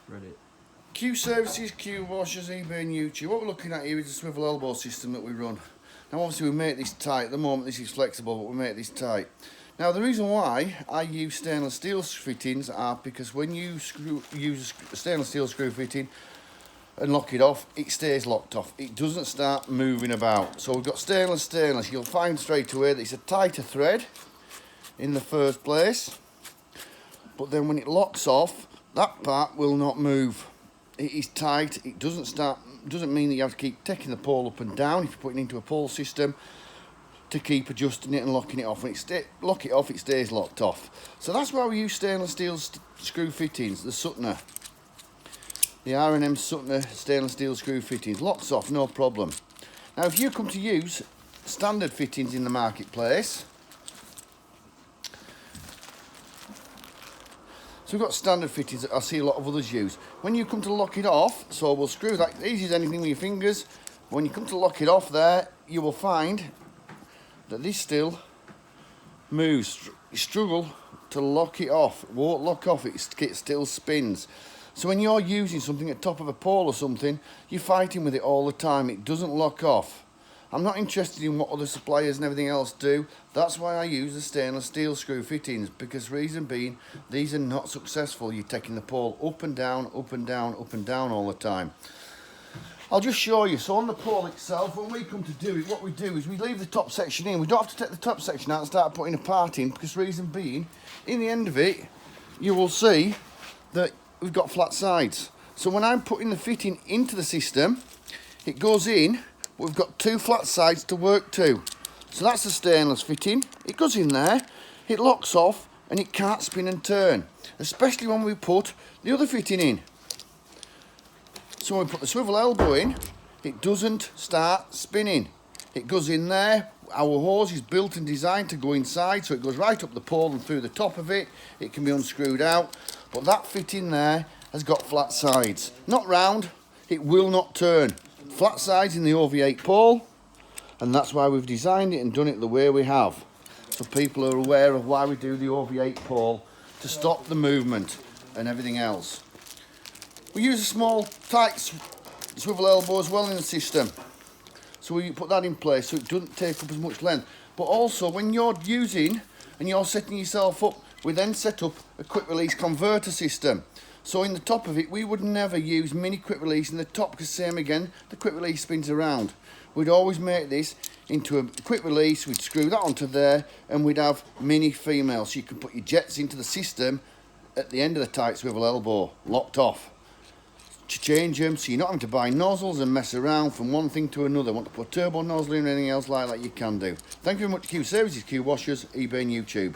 Ready. Q services, Qwashers, eBay and YouTube. What we're looking at here is a swivel elbow system that we run. Now obviously we make this tight. At the moment this is flexible, but we make this tight. Now the reason why I use stainless steel fittings are because when you use a stainless steel screw fitting and lock it off, it stays locked off. It doesn't start moving about. So we've got stainless. You'll find straight away that it's a tighter thread in the first place. But then when it locks off, that part will not move. It is tight. It doesn't mean that you have to keep taking the pole up and down if you're putting it into a pole system to keep adjusting it and locking it off. When lock it off, it stays locked off. So that's why we use stainless steel screw fittings, the Sutner. The R&M Sutner stainless steel screw fittings. Locks off, no problem. Now if you come to use standard fittings in the marketplace, so we've got standard fittings that I see a lot of others use. When you come to lock it off, so we'll screw that, easy as anything with your fingers. When you come to lock it off there, you will find that this still moves. You struggle to lock it off. It won't lock off, it still spins. So when you're using something at the top of a pole or something, you're fighting with it all the time. It doesn't lock off. I'm not interested in what other suppliers and everything else do. That's why I use the stainless steel screw fittings, because reason being, these are not successful. You're taking the pole up and down, up and down, up and down all the time. I'll just show you. So on the pole itself, when we come to do it, what we do is we leave the top section in. We don't have to take the top section out and start putting a part in, because reason being, in the end of it, you will see that we've got flat sides. So when I'm putting the fitting into the system, it goes in, we've got two flat sides to work to. So that's the stainless fitting. It goes in there, it locks off, and it can't spin and turn, especially when we put the other fitting in. So when we put the swivel elbow in, it doesn't start spinning. It goes in there. Our hose is built and designed to go inside, so it goes right up the pole and through the top of it. It can be unscrewed out, but that fitting there has got flat sides. Not round, it will not turn. Flat sides in the OV8 pole, and that's why we've designed it and done it the way we have. So people are aware of why we do the OV8 pole, to stop the movement and everything else. We use a small tight swivel elbow as well in the system. So we put that in place so it doesn't take up as much length. But also when you're using and you're setting yourself up, we then set up a quick release converter system. So in the top of it, we would never use mini quick release in the top, because same again, the quick release spins around. We'd always make this into a quick release, we'd screw that onto there, and we'd have mini female. So you can put your jets into the system at the end of the tight swivel elbow, locked off. To change them, so you're not having to buy nozzles and mess around from one thing to another. Want to put a turbo nozzle in or anything else like that, you can do. Thank you very much, Q Services, Qwashers, eBay and YouTube.